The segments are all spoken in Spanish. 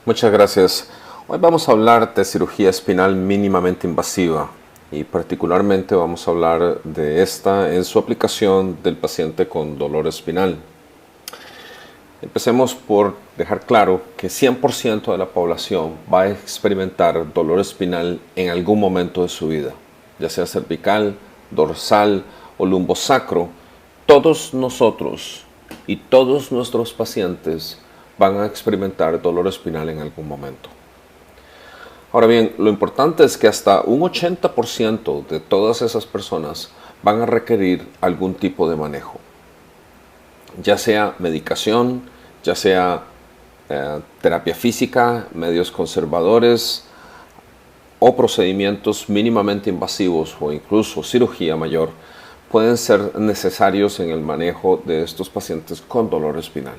Muchas gracias. Hoy vamos a hablar de cirugía espinal mínimamente invasiva y particularmente vamos a hablar de esta en su aplicación del paciente con dolor espinal. Empecemos por dejar claro que 100% de la población va a experimentar dolor espinal en algún momento de su vida, ya sea cervical, dorsal o lumbosacro. Todos nosotros y todos nuestros pacientes van a experimentar dolor espinal en algún momento. Ahora bien, lo importante es que hasta un 80% de todas esas personas van a requerir algún tipo de manejo, ya sea medicación, ya sea terapia física, medios conservadores o procedimientos mínimamente invasivos o incluso cirugía mayor, pueden ser necesarios en el manejo de estos pacientes con dolor espinal.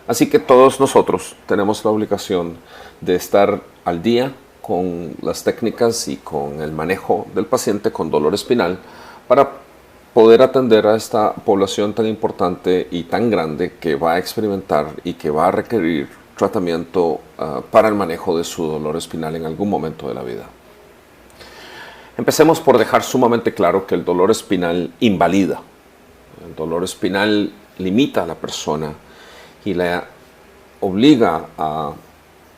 Así que todos nosotros tenemos la obligación de estar al día con las técnicas y con el manejo del paciente con dolor espinal para poder atender a esta población tan importante y tan grande que va a experimentar y que va a requerir tratamiento para el manejo de su dolor espinal en algún momento de la vida. Empecemos por dejar sumamente claro que el dolor espinal invalida. El dolor espinal limita a la persona y la obliga a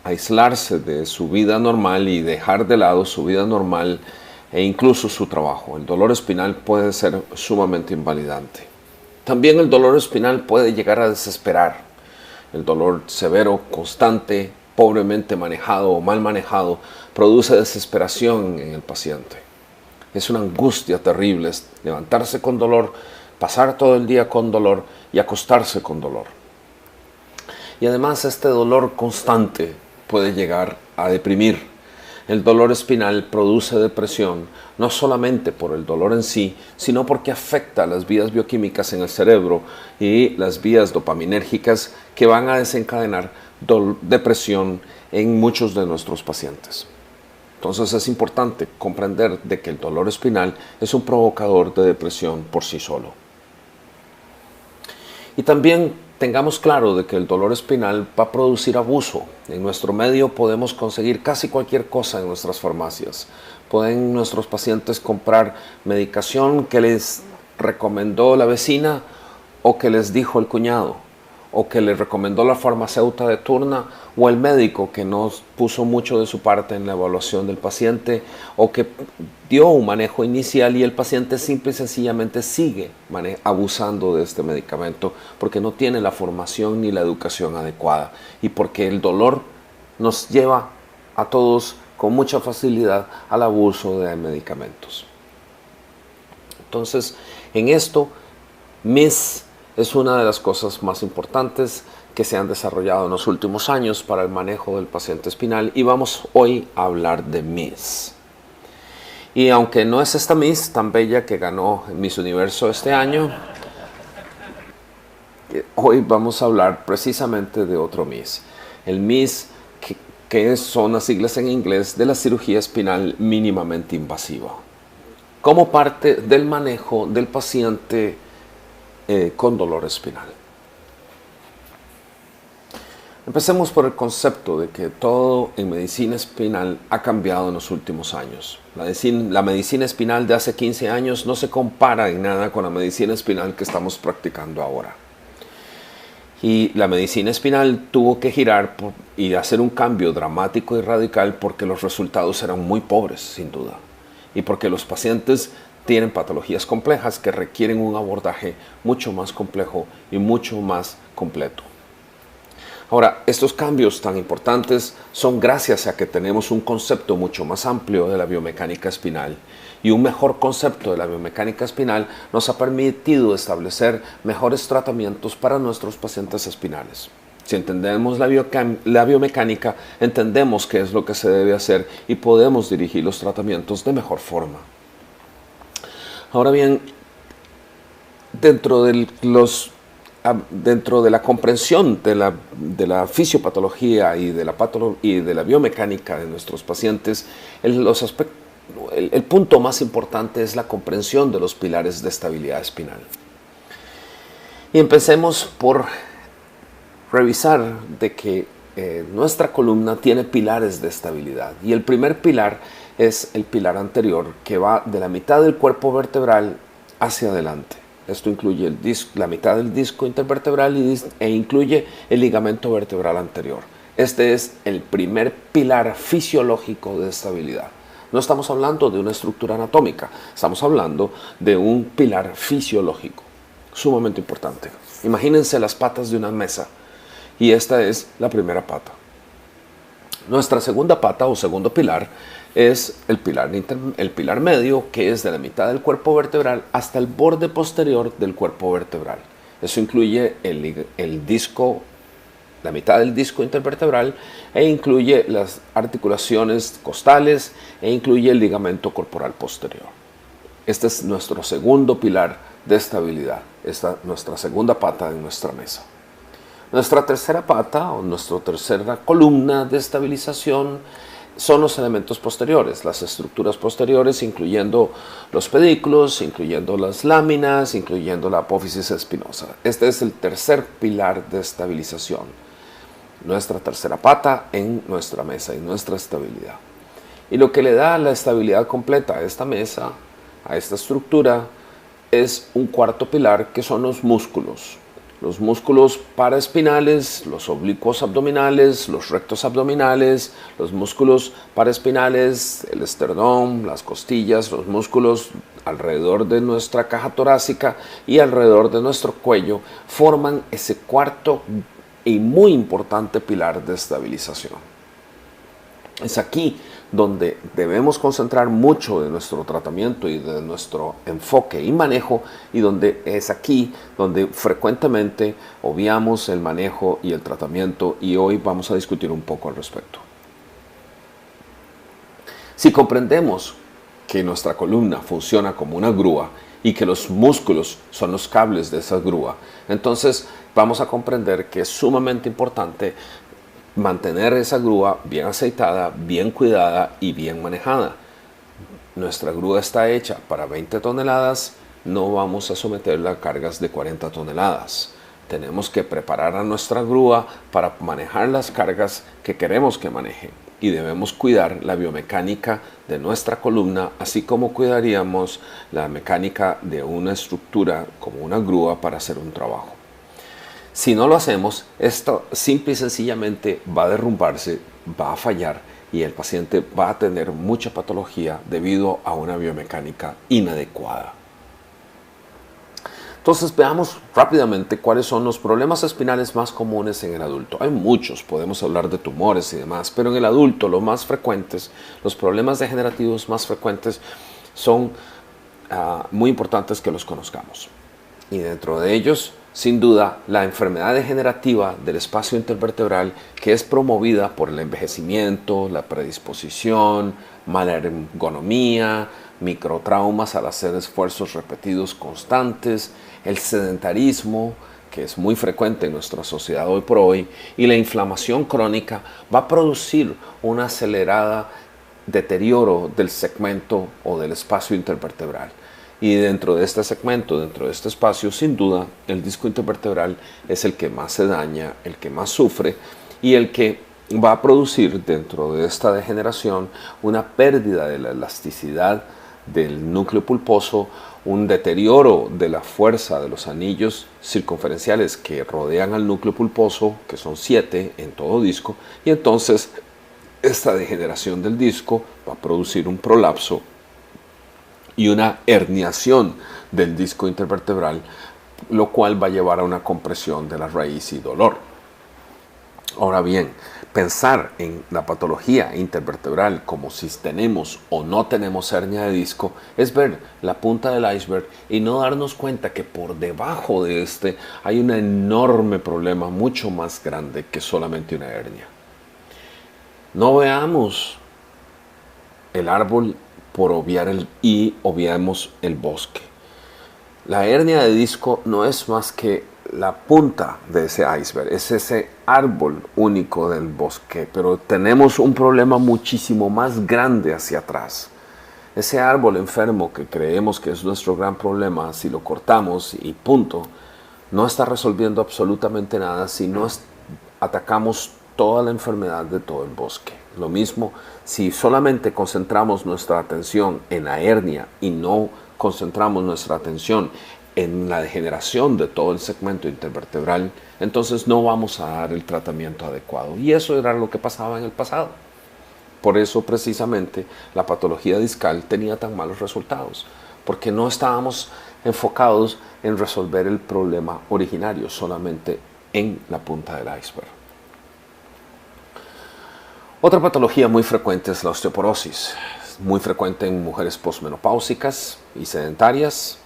aislarse de su vida normal y dejar de lado su vida normal e incluso su trabajo. El dolor espinal puede ser sumamente invalidante. También el dolor espinal puede llegar a desesperar. El dolor severo, constante, pobremente manejado o mal manejado, produce desesperación en el paciente. Es una angustia terrible levantarse con dolor, pasar todo el día con dolor y acostarse con dolor. Y además este dolor constante puede llegar a deprimir. El dolor espinal produce depresión no solamente por el dolor en sí, sino porque afecta las vías bioquímicas en el cerebro y las vías dopaminérgicas que van a desencadenar depresión en muchos de nuestros pacientes. Entonces es importante comprender de que el dolor espinal es un provocador de depresión por sí solo. Y también tengamos claro de que el dolor espinal va a producir abuso. En nuestro medio podemos conseguir casi cualquier cosa en nuestras farmacias. Pueden nuestros pacientes comprar medicación que les recomendó la vecina o que les dijo el cuñado o que les recomendó la farmacéutica de turno o el médico que no puso mucho de su parte en la evaluación del paciente o que dio un manejo inicial y el paciente simple y sencillamente sigue abusando de este medicamento porque no tiene la formación ni la educación adecuada y porque el dolor nos lleva a todos con mucha facilidad al abuso de medicamentos. Entonces, en esto, MIS es una de las cosas más importantes que se han desarrollado en los últimos años para el manejo del paciente espinal y vamos hoy a hablar de MIS. Y aunque no es esta Miss tan bella que ganó Miss Universo este año, hoy vamos a hablar precisamente de otro Miss. El Miss que son las siglas en inglés de la cirugía espinal mínimamente invasiva, como parte del manejo del paciente con dolor espinal. Empecemos por el concepto de que todo en medicina espinal ha cambiado en los últimos años. La medicina espinal de hace 15 años no se compara en nada con la medicina espinal que estamos practicando ahora. Y la medicina espinal tuvo que girar y hacer un cambio dramático y radical porque los resultados eran muy pobres, sin duda. Y porque los pacientes tienen patologías complejas que requieren un abordaje mucho más complejo y mucho más completo. Ahora, estos cambios tan importantes son gracias a que tenemos un concepto mucho más amplio de la biomecánica espinal y un mejor concepto de la biomecánica espinal nos ha permitido establecer mejores tratamientos para nuestros pacientes espinales. Si entendemos la biomecánica, entendemos qué es lo que se debe hacer y podemos dirigir los tratamientos de mejor forma. Ahora bien, dentro de la comprensión de la fisiopatología y de la biomecánica de nuestros pacientes, el punto más importante es la comprensión de los pilares de estabilidad espinal. Y empecemos por revisar de que nuestra columna tiene pilares de estabilidad. Y el primer pilar es el pilar anterior, que va de la mitad del cuerpo vertebral hacia adelante. Esto incluye la mitad del disco intervertebral e incluye el ligamento vertebral anterior. Este es el primer pilar fisiológico de estabilidad. No estamos hablando de una estructura anatómica, estamos hablando de un pilar fisiológico, sumamente importante. Imagínense las patas de una mesa y esta es la primera pata. Nuestra segunda pata o segundo pilar es el pilar medio, que es de la mitad del cuerpo vertebral hasta el borde posterior del cuerpo vertebral. Eso incluye el disco, la mitad del disco intervertebral, e incluye las articulaciones costales e incluye el ligamento corporal posterior. Este es nuestro segundo pilar de estabilidad, nuestra segunda pata de nuestra mesa. Nuestra tercera pata o nuestra tercera columna de estabilización son los elementos posteriores, las estructuras posteriores, incluyendo los pedículos, incluyendo las láminas, incluyendo la apófisis espinosa. Este es el tercer pilar de estabilización, nuestra tercera pata en nuestra mesa y nuestra estabilidad. Y lo que le da la estabilidad completa a esta mesa, a esta estructura, es un cuarto pilar, que son los músculos. Los músculos paraespinales, los oblicuos abdominales, los rectos abdominales, los músculos paraespinales, el esternón, las costillas, los músculos alrededor de nuestra caja torácica y alrededor de nuestro cuello forman ese cuarto y muy importante pilar de estabilización. Es aquí donde debemos concentrar mucho de nuestro tratamiento y de nuestro enfoque y manejo, y donde es aquí donde frecuentemente obviamos el manejo y el tratamiento, y hoy vamos a discutir un poco al respecto. Si comprendemos que nuestra columna funciona como una grúa y que los músculos son los cables de esa grúa, entonces vamos a comprender que es sumamente importante mantener esa grúa bien aceitada, bien cuidada y bien manejada. Nuestra grúa está hecha para 20 toneladas, no vamos a someterla a cargas de 40 toneladas. Tenemos que preparar a nuestra grúa para manejar las cargas que queremos que maneje, y debemos cuidar la biomecánica de nuestra columna, así como cuidaríamos la mecánica de una estructura como una grúa para hacer un trabajo. Si no lo hacemos, esto simple y sencillamente va a derrumbarse, va a fallar, y el paciente va a tener mucha patología debido a una biomecánica inadecuada. Entonces veamos rápidamente cuáles son los problemas espinales más comunes en el adulto. Hay muchos, podemos hablar de tumores y demás, pero en el adulto los más frecuentes, los problemas degenerativos más frecuentes son muy importantes que los conozcamos. Y dentro de ellos, sin duda, la enfermedad degenerativa del espacio intervertebral, que es promovida por el envejecimiento, la predisposición, mala ergonomía, microtraumas al hacer esfuerzos repetidos constantes, el sedentarismo, que es muy frecuente en nuestra sociedad hoy por hoy, y la inflamación crónica, va a producir un acelerado deterioro del segmento o del espacio intervertebral. Y dentro de este segmento, dentro de este espacio, sin duda, el disco intervertebral es el que más se daña, el que más sufre, y el que va a producir dentro de esta degeneración una pérdida de la elasticidad del núcleo pulposo, un deterioro de la fuerza de los anillos circunferenciales que rodean al núcleo pulposo, que son 7 en todo disco, y entonces esta degeneración del disco va a producir un prolapso y una herniación del disco intervertebral, lo cual va a llevar a una compresión de la raíz y dolor. Ahora bien, pensar en la patología intervertebral como si tenemos o no tenemos hernia de disco es ver la punta del iceberg y no darnos cuenta que por debajo de este hay un enorme problema mucho más grande que solamente una hernia. No veamos el árbol por obviar y obviamos el bosque. La hernia de disco no es más que la punta de ese iceberg, es ese árbol único del bosque, pero tenemos un problema muchísimo más grande hacia atrás. Ese árbol enfermo que creemos que es nuestro gran problema, si lo cortamos y punto, no está resolviendo absolutamente nada si no atacamos toda la enfermedad de todo el bosque. Lo mismo, si solamente concentramos nuestra atención en la hernia y no concentramos nuestra atención en la degeneración de todo el segmento intervertebral, entonces no vamos a dar el tratamiento adecuado. Y eso era lo que pasaba en el pasado. Por eso precisamente la patología discal tenía tan malos resultados, porque no estábamos enfocados en resolver el problema originario, solamente en la punta del iceberg. Otra patología muy frecuente es la osteoporosis, muy frecuente en mujeres posmenopáusicas y sedentarias.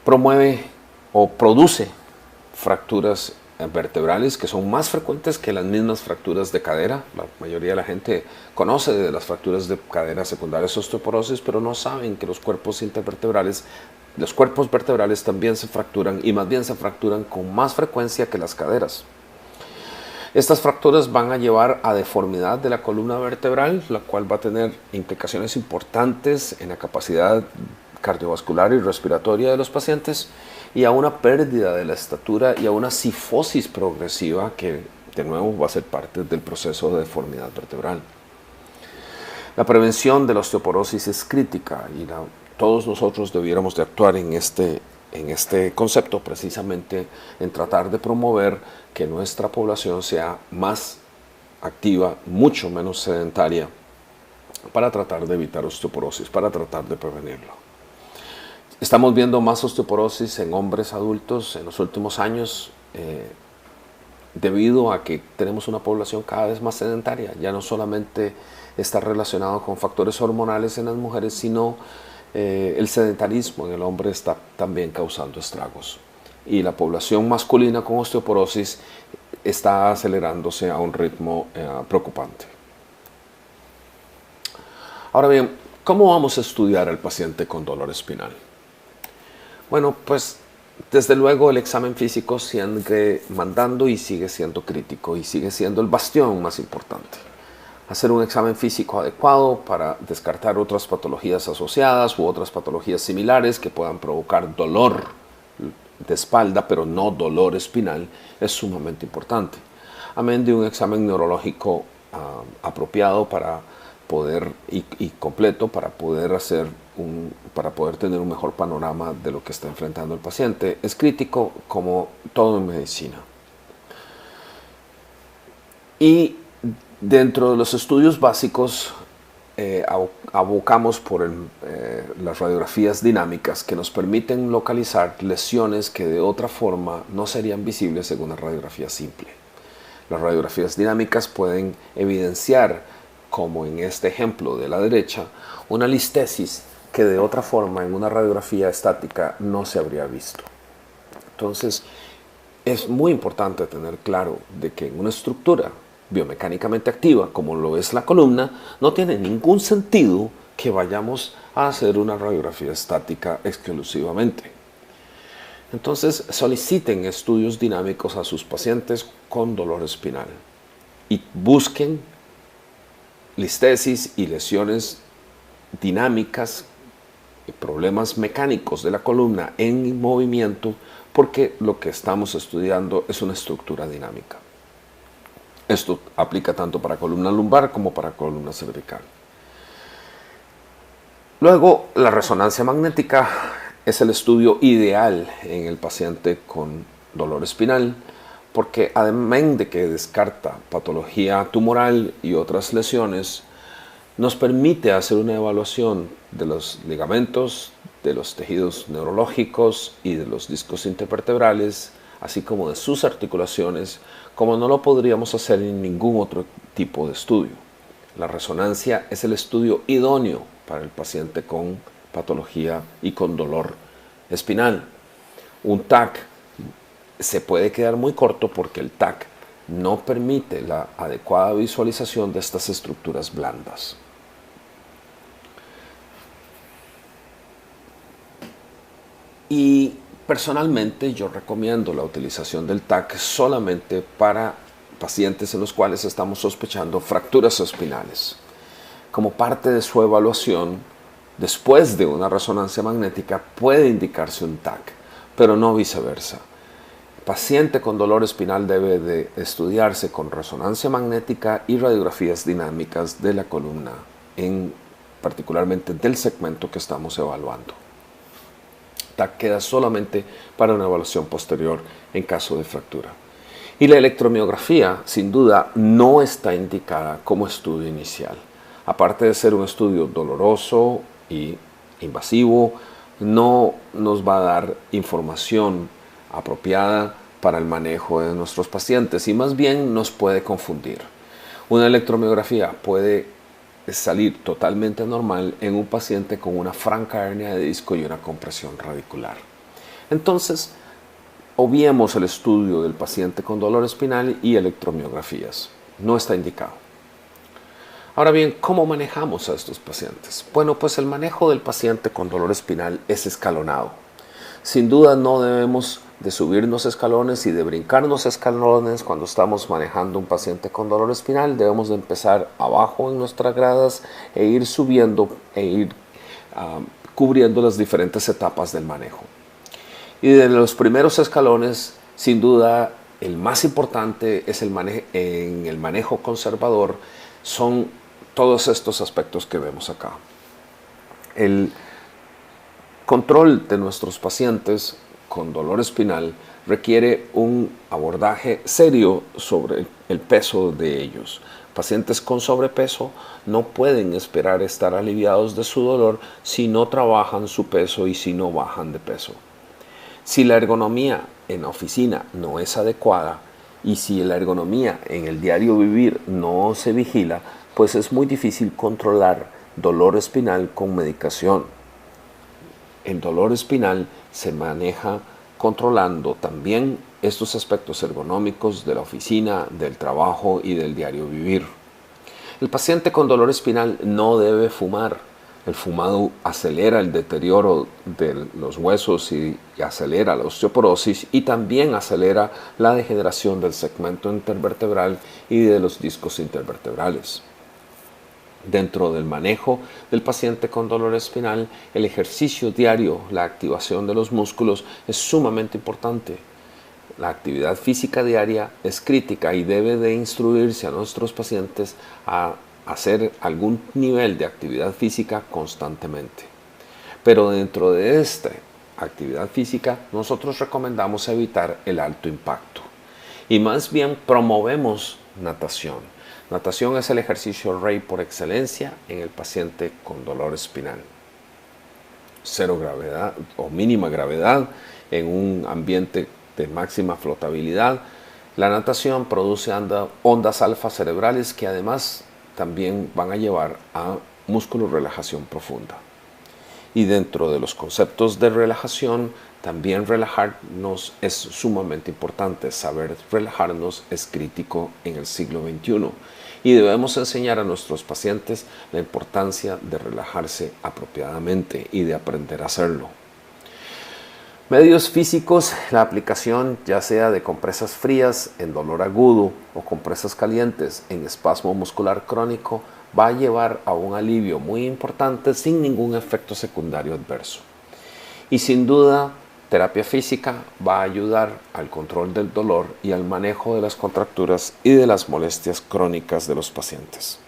Promueve o produce fracturas vertebrales que son más frecuentes que las mismas fracturas de cadera. La mayoría de la gente conoce de las fracturas de cadera secundarias a osteoporosis, pero no saben que los cuerpos intervertebrales, los cuerpos vertebrales también se fracturan, y más bien se fracturan con más frecuencia que las caderas. Estas fracturas van a llevar a deformidad de la columna vertebral, la cual va a tener implicaciones importantes en la capacidad cardiovascular y respiratoria de los pacientes, y a una pérdida de la estatura y a una cifosis progresiva que de nuevo va a ser parte del proceso de deformidad vertebral. La prevención de la osteoporosis es crítica y todos nosotros debiéramos de actuar en este concepto, precisamente en tratar de promover que nuestra población sea más activa, mucho menos sedentaria, para tratar de evitar osteoporosis, para tratar de prevenirlo. Estamos viendo más osteoporosis en hombres adultos en los últimos años debido a que tenemos una población cada vez más sedentaria. Ya no solamente está relacionado con factores hormonales en las mujeres, sino el sedentarismo en el hombre está también causando estragos. Y la población masculina con osteoporosis está acelerándose a un ritmo preocupante. Ahora bien, ¿cómo vamos a estudiar al paciente con dolor espinal? Bueno, pues desde luego el examen físico sigue mandando y sigue siendo crítico y sigue siendo el bastión más importante. Hacer un examen físico adecuado para descartar otras patologías asociadas u otras patologías similares que puedan provocar dolor de espalda, pero no dolor espinal, es sumamente importante. Amén de un examen neurológico apropiado para poder y completo para poder tener un mejor panorama de lo que está enfrentando el paciente. Es crítico como todo en medicina. Y dentro de los estudios básicos abocamos por las radiografías dinámicas que nos permiten localizar lesiones que de otra forma no serían visibles según una radiografía simple. Las radiografías dinámicas pueden evidenciar, como en este ejemplo de la derecha, una listesis que de otra forma en una radiografía estática no se habría visto. Entonces, es muy importante tener claro de que en una estructura biomecánicamente activa, como lo es la columna, no tiene ningún sentido que vayamos a hacer una radiografía estática exclusivamente. Entonces, soliciten estudios dinámicos a sus pacientes con dolor espinal y busquen listesis y lesiones dinámicas y problemas mecánicos de la columna en movimiento, porque lo que estamos estudiando es una estructura dinámica. Esto aplica tanto para columna lumbar como para columna cervical. Luego, la resonancia magnética es el estudio ideal en el paciente con dolor espinal, porque además de que descarta patología tumoral y otras lesiones, nos permite hacer una evaluación de los ligamentos, de los tejidos neurológicos y de los discos intervertebrales, así como de sus articulaciones, como no lo podríamos hacer en ningún otro tipo de estudio. La resonancia es el estudio idóneo para el paciente con patología y con dolor espinal. Un TAC se puede quedar muy corto porque el TAC no permite la adecuada visualización de estas estructuras blandas. Y personalmente yo recomiendo la utilización del TAC solamente para pacientes en los cuales estamos sospechando fracturas espinales. Como parte de su evaluación, después de una resonancia magnética puede indicarse un TAC, pero no viceversa. Paciente con dolor espinal debe de estudiarse con resonancia magnética y radiografías dinámicas de la columna, particularmente del segmento que estamos evaluando. Queda solamente para una evaluación posterior en caso de fractura. Y la electromiografía, sin duda, no está indicada como estudio inicial. Aparte de ser un estudio doloroso y invasivo, no nos va a dar información apropiada para el manejo de nuestros pacientes y más bien nos puede confundir. Una electromiografía puede salir totalmente normal en un paciente con una franca hernia de disco y una compresión radicular. Entonces, obviemos el estudio del paciente con dolor espinal y electromiografías. No está indicado. Ahora bien, ¿cómo manejamos a estos pacientes? Bueno, pues el manejo del paciente con dolor espinal es escalonado. Sin duda no debemos de subirnos escalones y de brincarnos escalones cuando estamos manejando un paciente con dolor espinal. Debemos de empezar abajo en nuestras gradas e ir subiendo e ir cubriendo las diferentes etapas del manejo. Y de los primeros escalones, sin duda, el más importante es en el manejo conservador, son todos estos aspectos que vemos acá. El control de nuestros pacientes con dolor espinal requiere un abordaje serio sobre el peso de ellos. Pacientes con sobrepeso no pueden esperar estar aliviados de su dolor si no trabajan su peso y si no bajan de peso. Si la ergonomía en la oficina no es adecuada y si la ergonomía en el diario vivir no se vigila, pues es muy difícil controlar dolor espinal con medicación. El dolor espinal se maneja controlando también estos aspectos ergonómicos de la oficina, del trabajo y del diario vivir. El paciente con dolor espinal no debe fumar. El fumado acelera el deterioro de los huesos y acelera la osteoporosis y también acelera la degeneración del segmento intervertebral y de los discos intervertebrales. Dentro del manejo del paciente con dolor espinal, el ejercicio diario, la activación de los músculos es sumamente importante. La actividad física diaria es crítica y debe de instruirse a nuestros pacientes a hacer algún nivel de actividad física constantemente. Pero dentro de esta actividad física, nosotros recomendamos evitar el alto impacto y más bien promovemos natación. Natación es el ejercicio rey por excelencia en el paciente con dolor espinal. Cero gravedad o mínima gravedad en un ambiente de máxima flotabilidad. La natación produce ondas alfa cerebrales que además también van a llevar a músculo relajación profunda. Y dentro de los conceptos de relajación, también relajarnos es sumamente importante. Saber relajarnos es crítico en el siglo XXI y debemos enseñar a nuestros pacientes la importancia de relajarse apropiadamente y de aprender a hacerlo. Medios físicos, la aplicación ya sea de compresas frías en dolor agudo o compresas calientes en espasmo muscular crónico va a llevar a un alivio muy importante sin ningún efecto secundario adverso. Y sin duda, terapia física va a ayudar al control del dolor y al manejo de las contracturas y de las molestias crónicas de los pacientes.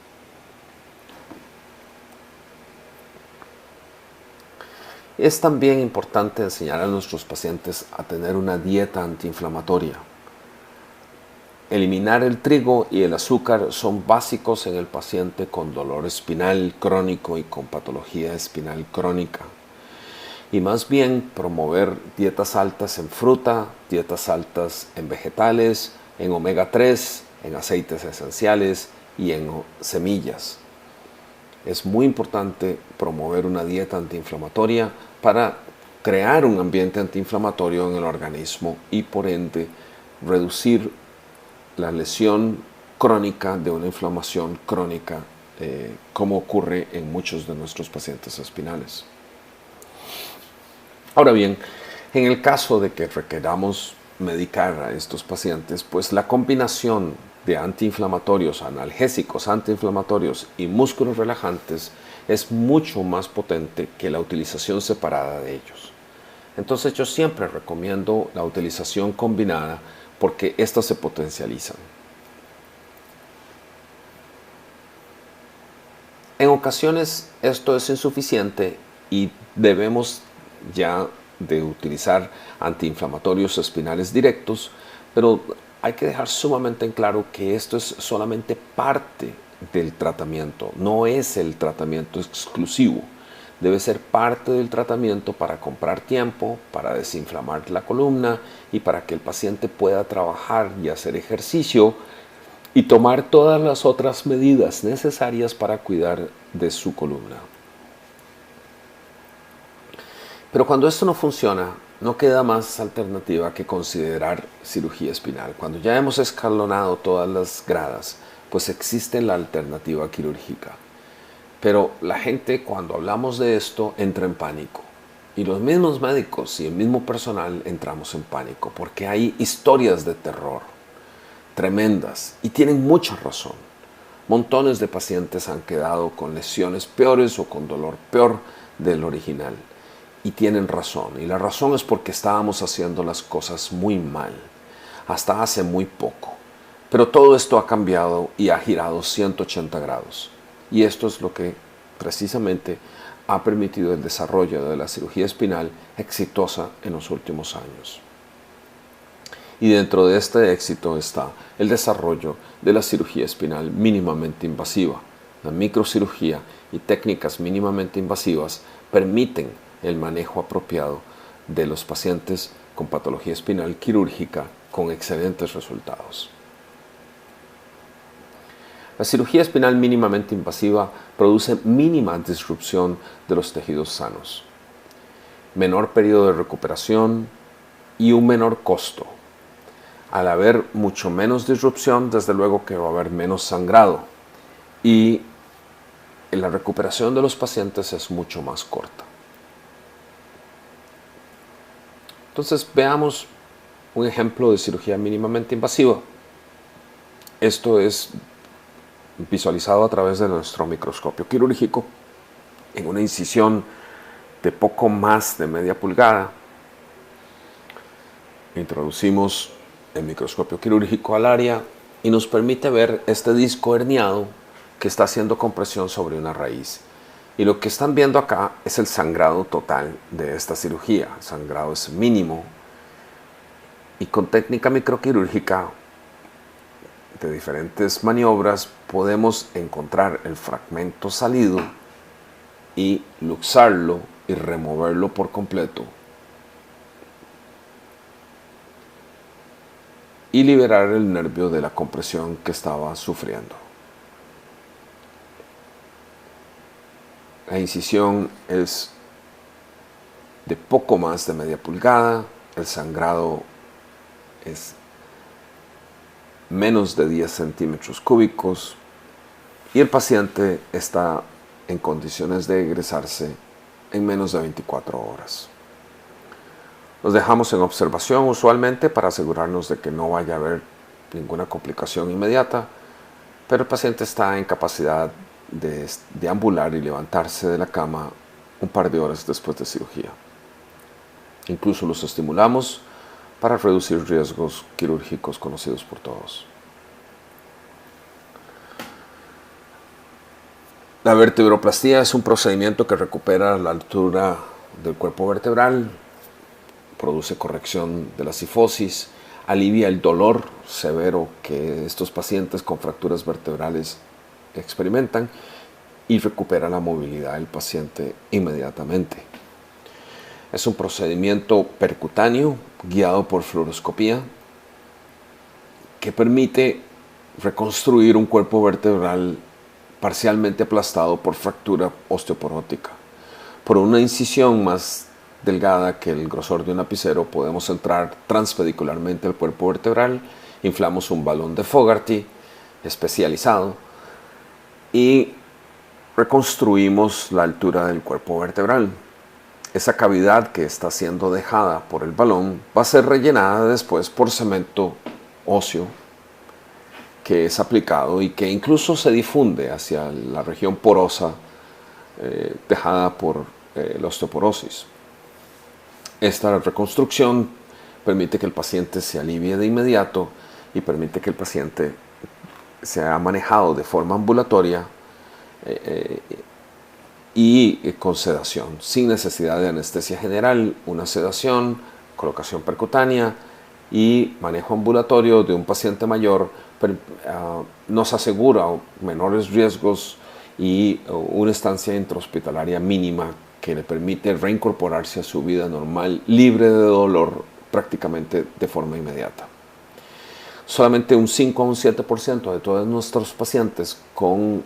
Es también importante enseñar a nuestros pacientes a tener una dieta antiinflamatoria. Eliminar el trigo y el azúcar son básicos en el paciente con dolor espinal crónico y con patología espinal crónica. Y más bien promover dietas altas en fruta, dietas altas en vegetales, en omega 3, en aceites esenciales y en semillas. Es muy importante promover una dieta antiinflamatoria para crear un ambiente antiinflamatorio en el organismo y por ende reducir la lesión crónica de una inflamación crónica como ocurre en muchos de nuestros pacientes espinales. Ahora bien, en el caso de que requeramos medicar a estos pacientes, pues la combinación de antiinflamatorios, analgésicos, antiinflamatorios y músculos relajantes es mucho más potente que la utilización separada de ellos. Entonces yo siempre recomiendo la utilización combinada porque estas se potencializan. En ocasiones esto es insuficiente y debemos ya de utilizar antiinflamatorios espinales directos, pero hay que dejar sumamente en claro que esto es solamente parte del tratamiento, no es el tratamiento exclusivo. Debe ser parte del tratamiento para comprar tiempo, para desinflamar la columna y para que el paciente pueda trabajar y hacer ejercicio y tomar todas las otras medidas necesarias para cuidar de su columna. Pero cuando esto no funciona, no queda más alternativa que considerar cirugía espinal. Cuando ya hemos escalonado todas las gradas, pues existe la alternativa quirúrgica. Pero la gente, cuando hablamos de esto, entra en pánico. Y los mismos médicos y el mismo personal entramos en pánico porque hay historias de terror tremendas y tienen mucha razón. Montones de pacientes han quedado con lesiones peores o con dolor peor del original y tienen razón. Y la razón es porque estábamos haciendo las cosas muy mal, hasta hace muy poco. Pero todo esto ha cambiado y ha girado 180 grados. Y esto es lo que precisamente ha permitido el desarrollo de la cirugía espinal exitosa en los últimos años. Y dentro de este éxito está el desarrollo de la cirugía espinal mínimamente invasiva. La microcirugía y técnicas mínimamente invasivas permiten el manejo apropiado de los pacientes con patología espinal quirúrgica con excelentes resultados. La cirugía espinal mínimamente invasiva produce mínima disrupción de los tejidos sanos, menor periodo de recuperación y un menor costo. Al haber mucho menos disrupción, desde luego que va a haber menos sangrado y la recuperación de los pacientes es mucho más corta. Entonces veamos un ejemplo de cirugía mínimamente invasiva. Esto es visualizado a través de nuestro microscopio quirúrgico en una incisión de poco más de media pulgada. Introducimos el microscopio quirúrgico al área y nos permite ver este disco herniado que está haciendo compresión sobre una raíz. Y lo que están viendo acá es el sangrado total de esta cirugía. El sangrado es mínimo y con técnica microquirúrgica de diferentes maniobras podemos encontrar el fragmento salido y luxarlo y removerlo por completo y liberar el nervio de la compresión que estaba sufriendo. La incisión es de poco más de media pulgada, el sangrado es menos de 10 centímetros cúbicos y el paciente está en condiciones de egresarse en menos de 24 horas. Los dejamos en observación usualmente para asegurarnos de que no vaya a haber ninguna complicación inmediata, pero el paciente está en capacidad de deambular y levantarse de la cama un par de horas después de cirugía. Incluso los estimulamos para reducir riesgos quirúrgicos conocidos por todos. La vertebroplastía es un procedimiento que recupera la altura del cuerpo vertebral, produce corrección de la cifosis, alivia el dolor severo que estos pacientes con fracturas vertebrales experimentan y recupera la movilidad del paciente inmediatamente. Es un procedimiento percutáneo guiado por fluoroscopía que permite reconstruir un cuerpo vertebral parcialmente aplastado por fractura osteoporótica. Por una incisión más delgada que el grosor de un lapicero podemos entrar transpedicularmente al cuerpo vertebral, inflamos un balón de Fogarty especializado y reconstruimos la altura del cuerpo vertebral. Esa cavidad que está siendo dejada por el balón va a ser rellenada después por cemento óseo que es aplicado y que incluso se difunde hacia la región porosa dejada por la osteoporosis. Esta reconstrucción permite que el paciente se alivie de inmediato y permite que el paciente sea manejado de forma ambulatoria y con sedación, sin necesidad de anestesia general, una sedación, colocación percutánea y manejo ambulatorio de un paciente mayor nos asegura menores riesgos y una estancia intrahospitalaria mínima que le permite reincorporarse a su vida normal, libre de dolor prácticamente de forma inmediata. Solamente un 5 a un 7% de todos nuestros pacientes con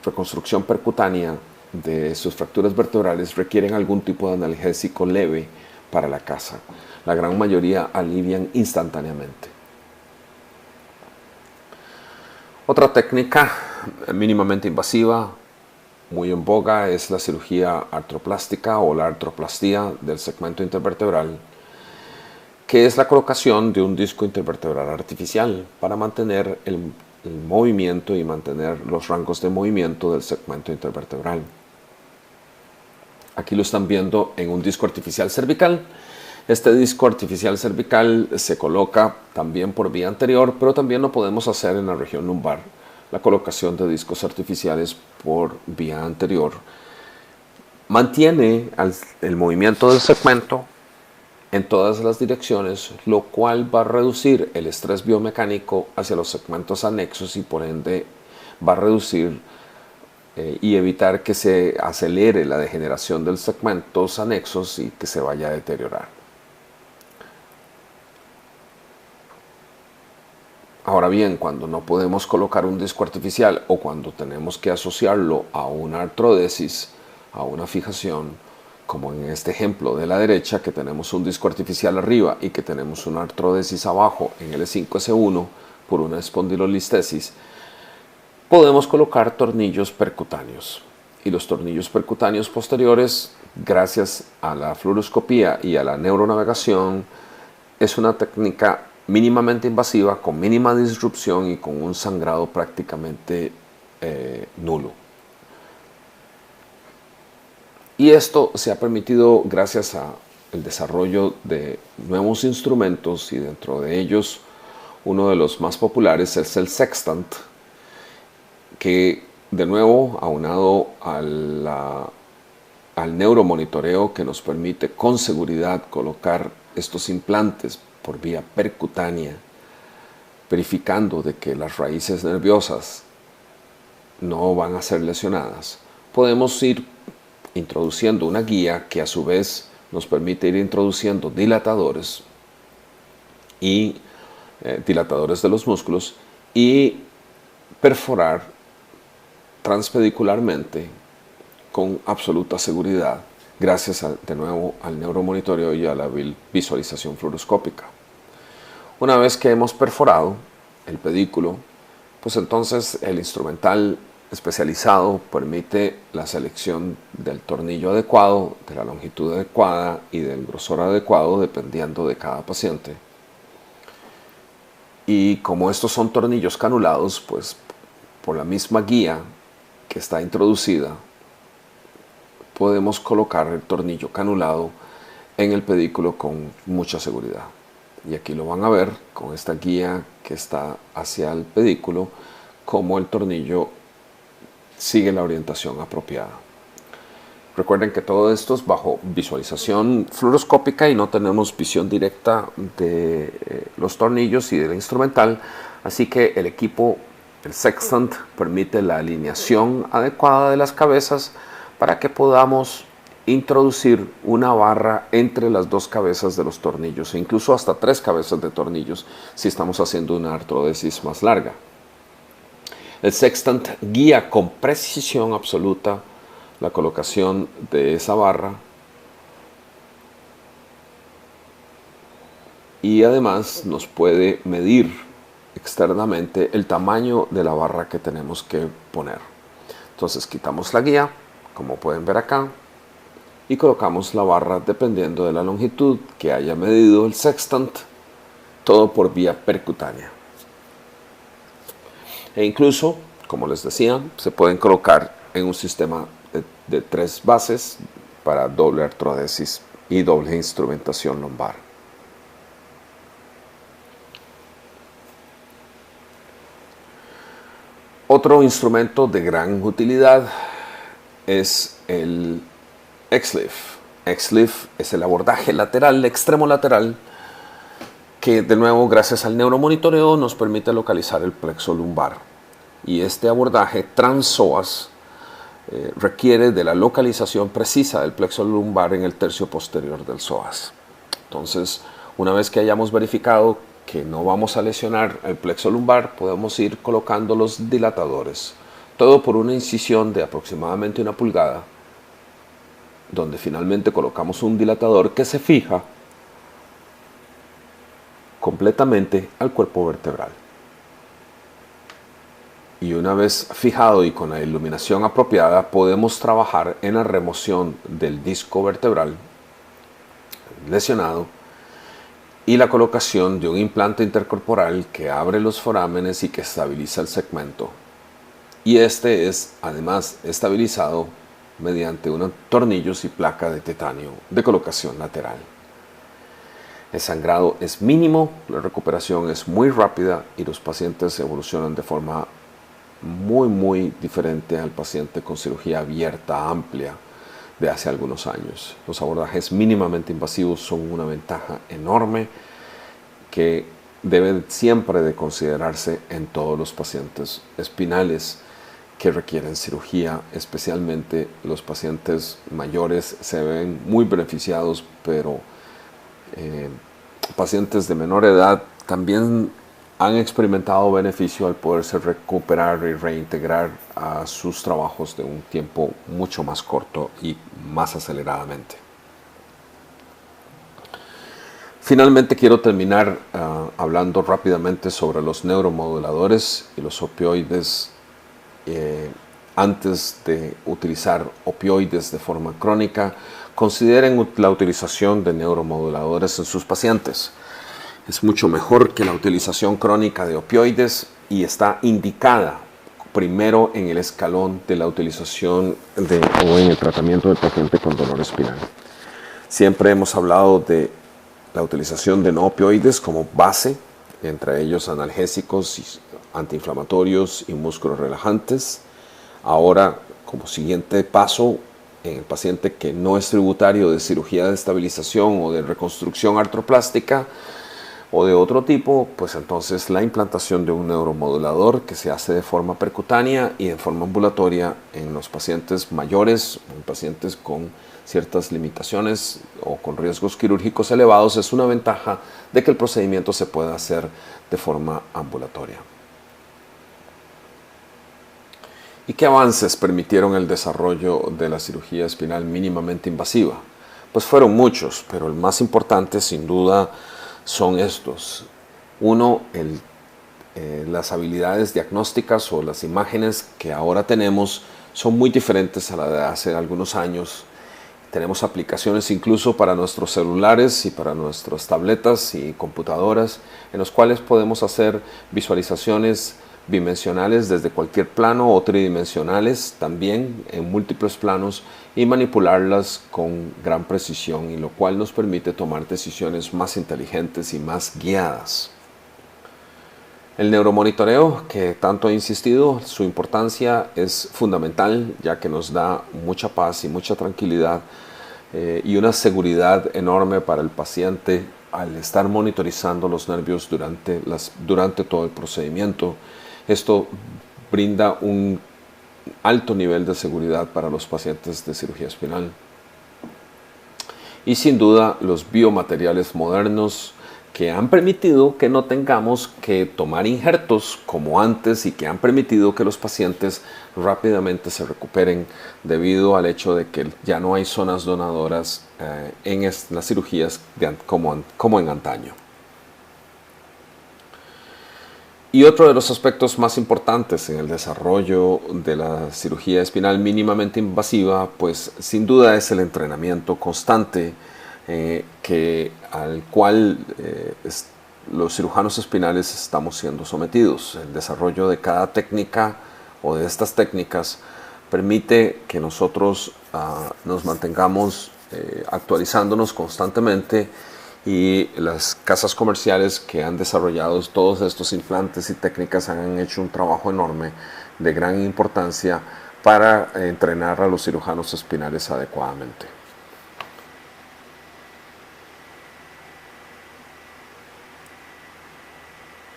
reconstrucción percutánea de sus fracturas vertebrales requieren algún tipo de analgésico leve para la casa. La gran mayoría alivian instantáneamente. Otra técnica mínimamente invasiva, muy en boga, es la cirugía artroplástica o la artroplastía del segmento intervertebral, que es la colocación de un disco intervertebral artificial para mantener el movimiento y mantener los rangos de movimiento del segmento intervertebral. Aquí lo están viendo en un disco artificial cervical. Este disco artificial cervical se coloca también por vía anterior, pero también lo podemos hacer en la región lumbar. La colocación de discos artificiales por vía anterior mantiene el movimiento del segmento en todas las direcciones, lo cual va a reducir el estrés biomecánico hacia los segmentos anexos y por ende va a reducir y evitar que se acelere la degeneración de los segmentos anexos y que se vaya a deteriorar. Ahora bien, cuando no podemos colocar un disco artificial o cuando tenemos que asociarlo a una artrodesis, a una fijación, como en este ejemplo de la derecha, que tenemos un disco artificial arriba y que tenemos una artrodesis abajo en L5-S1 por una espondilolistesis, podemos colocar tornillos percutáneos. Y los tornillos percutáneos posteriores, gracias a la fluoroscopía y a la neuronavegación, es una técnica mínimamente invasiva, con mínima disrupción y con un sangrado prácticamente nulo. Y esto se ha permitido gracias al desarrollo de nuevos instrumentos y dentro de ellos uno de los más populares es el sextant, que de nuevo aunado al neuromonitoreo que nos permite con seguridad colocar estos implantes por vía percutánea, verificando de que las raíces nerviosas no van a ser lesionadas, podemos ir introduciendo una guía que a su vez nos permite ir introduciendo dilatadores y dilatadores de los músculos y perforar transpedicularmente con absoluta seguridad gracias de nuevo al neuromonitoreo y a la visualización fluoroscópica. Una vez que hemos perforado el pedículo, pues entonces el instrumental especializado permite la selección del tornillo adecuado, de la longitud adecuada y del grosor adecuado dependiendo de cada paciente. Y como estos son tornillos canulados, pues por la misma guía que está introducida, podemos colocar el tornillo canulado en el pedículo con mucha seguridad. Y aquí lo van a ver con esta guía que está hacia el pedículo, cómo el tornillo sigue la orientación apropiada. Recuerden que todo esto es bajo visualización fluoroscópica y no tenemos visión directa de los tornillos y del instrumental, así que el equipo, el sextant, permite la alineación adecuada de las cabezas para que podamos introducir una barra entre las dos cabezas de los tornillos e incluso hasta 3 cabezas de tornillos si estamos haciendo una artrodesis más larga. El sextant guía con precisión absoluta la colocación de esa barra y además nos puede medir externamente el tamaño de la barra que tenemos que poner. Entonces quitamos la guía, como pueden ver acá, y colocamos la barra dependiendo de la longitud que haya medido el sextant, todo por vía percutánea. E incluso, como les decía, se pueden colocar en un sistema de 3 bases para doble artrodesis y doble instrumentación lumbar. Otro instrumento de gran utilidad es el XLIF. XLIF es el abordaje lateral, extremo lateral, que de nuevo, gracias al neuromonitoreo, nos permite localizar el plexo lumbar. Y este abordaje trans-psoas requiere de la localización precisa del plexo lumbar en el tercio posterior del psoas. Entonces, una vez que hayamos verificado que no vamos a lesionar el plexo lumbar, podemos ir colocando los dilatadores. Todo por una incisión de aproximadamente 1 pulgada, donde finalmente colocamos un dilatador que se fija completamente al cuerpo vertebral. Y una vez fijado y con la iluminación apropiada, podemos trabajar en la remoción del disco vertebral lesionado y la colocación de un implante intercorporal que abre los forámenes y que estabiliza el segmento. Y este es además estabilizado mediante unos tornillos y placa de titanio de colocación lateral. El sangrado es mínimo, la recuperación es muy rápida y los pacientes evolucionan de forma muy diferente al paciente con cirugía abierta amplia de hace algunos años. Los abordajes mínimamente invasivos son una ventaja enorme que debe siempre de considerarse en todos los pacientes espinales que requieren cirugía, especialmente los pacientes mayores se ven muy beneficiados, pero pacientes de menor edad también han experimentado beneficio al poderse recuperar y reintegrar a sus trabajos de un tiempo mucho más corto y más aceleradamente. Finalmente quiero terminar hablando rápidamente sobre los neuromoduladores y los opioides antes de utilizar opioides de forma crónica. Consideren la utilización de neuromoduladores en sus pacientes. Es mucho mejor que la utilización crónica de opioides y está indicada primero en el escalón de la utilización o en el tratamiento del paciente con dolor espinal. Siempre hemos hablado de la utilización de no opioides como base, entre ellos analgésicos, antiinflamatorios y músculos relajantes. Ahora, como siguiente paso, en el paciente que no es tributario de cirugía de estabilización o de reconstrucción artroplástica o de otro tipo, pues entonces la implantación de un neuromodulador que se hace de forma percutánea y de forma ambulatoria en los pacientes mayores, en pacientes con ciertas limitaciones o con riesgos quirúrgicos elevados, es una ventaja de que el procedimiento se pueda hacer de forma ambulatoria. ¿Y qué avances permitieron el desarrollo de la cirugía espinal mínimamente invasiva? Pues fueron muchos, pero el más importante sin duda son estos. Uno, las habilidades diagnósticas o las imágenes que ahora tenemos son muy diferentes a la de hace algunos años. Tenemos aplicaciones incluso para nuestros celulares y para nuestras tabletas y computadoras en los cuales podemos hacer visualizaciones bidimensionales desde cualquier plano o tridimensionales también en múltiples planos y manipularlas con gran precisión, y lo cual nos permite tomar decisiones más inteligentes y más guiadas. El neuromonitoreo, que tanto he insistido, su importancia es fundamental, ya que nos da mucha paz y mucha tranquilidad y una seguridad enorme para el paciente al estar monitorizando los nervios durante todo el procedimiento. Esto brinda un alto nivel de seguridad para los pacientes de cirugía espinal. Y sin duda los biomateriales modernos que han permitido que no tengamos que tomar injertos como antes y que han permitido que los pacientes rápidamente se recuperen debido al hecho de que ya no hay zonas donadoras en las cirugías como en antaño. Y otro de los aspectos más importantes en el desarrollo de la cirugía espinal mínimamente invasiva, pues sin duda es el entrenamiento constante al cual los cirujanos espinales estamos siendo sometidos. El desarrollo de cada técnica o de estas técnicas permite que nosotros nos mantengamos actualizándonos constantemente, y las casas comerciales que han desarrollado todos estos implantes y técnicas han hecho un trabajo enorme de gran importancia para entrenar a los cirujanos espinales adecuadamente.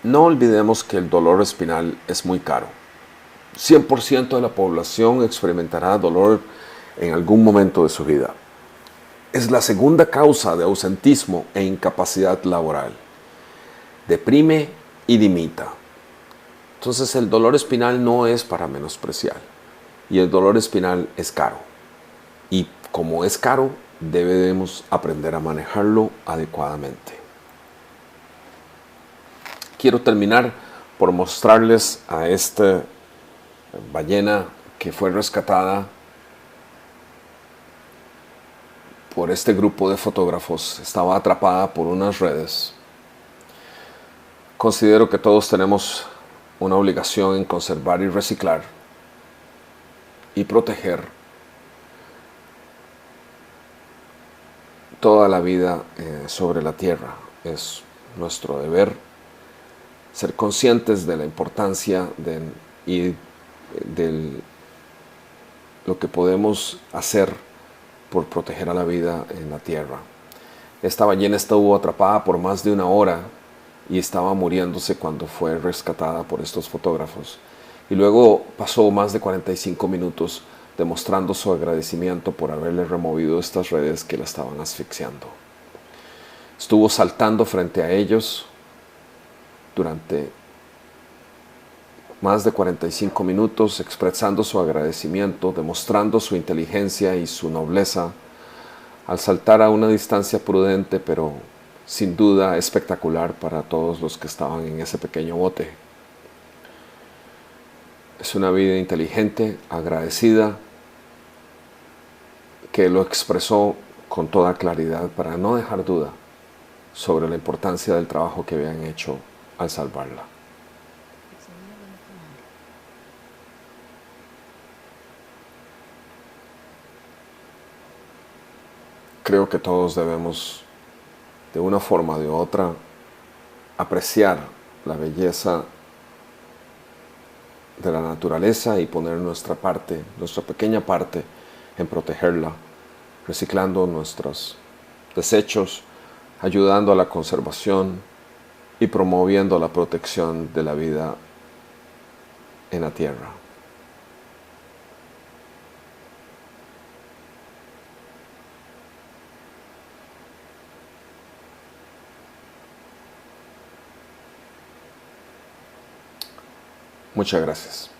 No olvidemos que el dolor espinal es muy caro. 100% de la población experimentará dolor en algún momento de su vida. Es la segunda causa de ausentismo e incapacidad laboral. Deprime y limita. Entonces el dolor espinal no es para menospreciar. Y el dolor espinal es caro. Y como es caro, debemos aprender a manejarlo adecuadamente. Quiero terminar por mostrarles a esta ballena que fue rescatada por este grupo de fotógrafos. Estaba atrapada por unas redes. Considero que todos tenemos una obligación en conservar y reciclar y proteger toda la vida sobre la tierra. Es nuestro deber ser conscientes de la importancia y de lo que podemos hacer por proteger a la vida en la tierra. Esta ballena estuvo atrapada por más de 1 hora y estaba muriéndose cuando fue rescatada por estos fotógrafos. Y luego pasó más de 45 minutos demostrando su agradecimiento por haberle removido estas redes que la estaban asfixiando. Estuvo saltando frente a ellos durante más de 45 minutos, expresando su agradecimiento, demostrando su inteligencia y su nobleza, al saltar a una distancia prudente, pero sin duda espectacular para todos los que estaban en ese pequeño bote. Es una vida inteligente, agradecida, que lo expresó con toda claridad para no dejar duda sobre la importancia del trabajo que habían hecho al salvarla. Creo que todos debemos, de una forma o de otra, apreciar la belleza de la naturaleza y poner nuestra parte, nuestra pequeña parte, en protegerla, reciclando nuestros desechos, ayudando a la conservación y promoviendo la protección de la vida en la tierra. Muchas gracias.